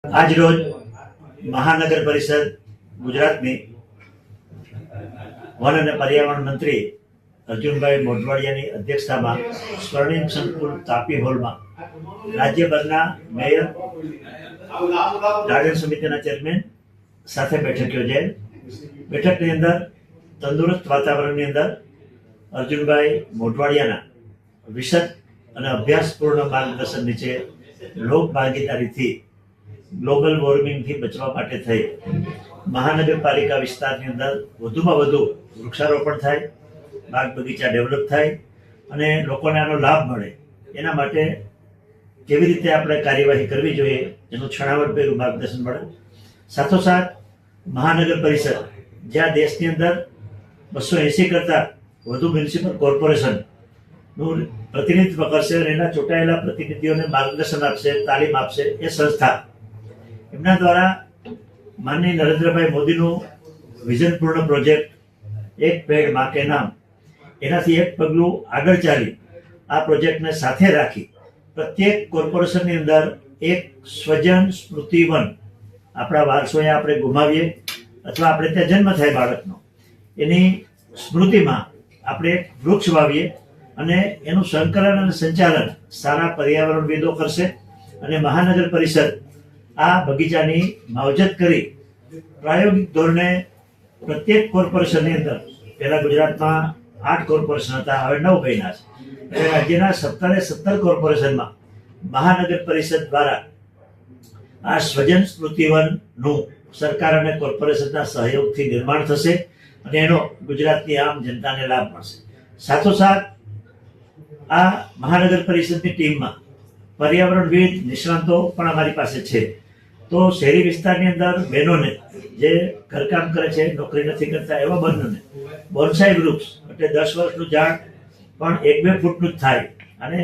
આજ રોજ મહાનગર પરિષદ ગુજરાતની વન અને પર્યાવરણ મંત્રી અર્જુનભાઈ મોઢવાડિયાની અધ્યક્ષતામાં સ્વર્ણિમ સંકુલ તાપી હોલમાં રાજ્યભરના મેયર, ગાર્ડન સમિતિના ચેરમેન સાથે બેઠક યોજાઈ. બેઠકની અંદર તંદુરસ્ત વાતાવરણની અંદર અર્જુનભાઈ મોઢવાડિયાના વિશદ અને અભ્યાસપૂર્ણ માર્ગદર્શન નીચે લોક ભાગીદારીથી ગ્લોબલ વોર્મિંગથી બચવા માટે થઈ મહાનગરપાલિકા વિસ્તારની અંદર વધુમાં વધુ વૃક્ષારોપણ થાય, બાગ બગીચા ડેવલપ થાય અને લોકોને આનો લાભ મળે એના માટે કેવી રીતે આપણે કાર્યવાહી કરવી જોઈએ એનું છણાવટભેરું માર્ગદર્શન મળે. સાથોસાથ મહાનગર પરિષદ જ્યાં દેશની અંદર 280 કરતાં વધુ મ્યુનિસિપલ કોર્પોરેશનનું પ્રતિનિધિત્વ કરશે અને એના ચૂંટાયેલા પ્રતિનિધિઓને માર્ગદર્શન આપશે, તાલીમ આપશે એ સંસ્થા એમના દ્વારા માનનીય નરેન્દ્રભાઈ મોદીનું વિઝનપૂર્ણ પ્રોજેક્ટ એક પેડ માં કે નામ એનાથી એક પગલું આગળ ચાલી આ પ્રોજેક્ટને સાથે રાખી પ્રત્યેક કોર્પોરેશનની અંદર એક સ્વજન સ્મૃતિ વન, આપણા વારસોએ આપણે ગુમાવીએ અથવા આપણે ત્યાં જન્મ થાય બાળકનો એની સ્મૃતિમાં આપણે વૃક્ષ વાવીએ અને એનું સંકલન અને સંચાલન સારા પર્યાવરણવિદો કરશે અને મહાનગર પરિષદ આ બગીચાની માવજત કરી પ્રાયોગિક ધોરણે પ્રત્યેક કોર્પોરેશનની અંદર પહેલા ગુજરાતમાં 8 કોર્પોરેશન હતા, હવે 9 બન્યા છે. એટલે રાજ્યના 17 કોર્પોરેશનમાં મહાનગર પરિષદ દ્વારા આ સ્વજન સ્મૃતિવનનું સરકાર અને કોર્પોરેશનના સહયોગથી નિર્માણ થશે અને એનો ગુજરાતની આમ જનતાને લાભ મળશે. સાથોસાથ આ મહાનગર પરિષદની ટીમમાં પર્યાવરણવિદ નિષ્ણાંતો પણ અમારી પાસે છે. તો શહેરી વિસ્તારની અંદર બહેનોને જે ઘરકામ કરે છે, નોકરી નથી કરતા એવા બહેનોને બોન્સાઈ વૃક્ષ એટલે 10 વર્ષનું ઝાડ પણ 1-2 ફૂટનું જ થાય અને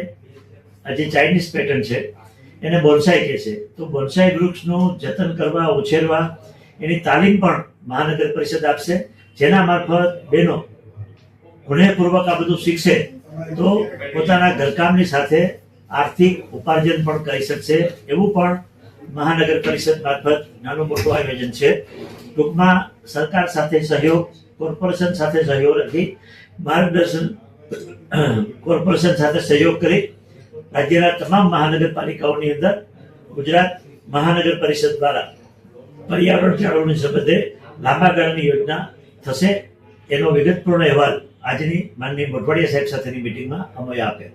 આ જે ચાઇનીઝ પેટર્ન છે એને બોન્સાઈ કહે છે. તો બોન્સાઈ વૃક્ષનું જતન કરવા, ઉછેરવા એની તાલીમ પણ મહાનગર પરિષદ આપશે, જેના મારફત બહેનો ગુણેપૂર્વક આ બધું શીખશે તો પોતાના ઘરકામની સાથે આર્થિક ઉપાર્જન પણ કરી શકશે. એવું પણ મહાનગર પરિષદ મારફત નાનું મોટું આયોજન છે. ટૂંકમાં સરકાર સાથે સહયોગ, કોર્પોરેશન સાથે સહયોગ રાખી માર્ગદર્શન કોર્પોરેશન સાથે સહયોગ કરી રાજ્યના તમામ મહાનગરપાલિકાઓની અંદર ગુજરાત મહાનગર પરિષદ દ્વારા પર્યાવરણ જાળવણી સંબંધે લાંબા ગાળાની યોજના થશે. એનો વિગતપૂર્ણ અહેવાલ આજની માનનીય મોઢવાડિયા સાહેબ સાથેની મિટિંગમાં અમોએ આપ્યો.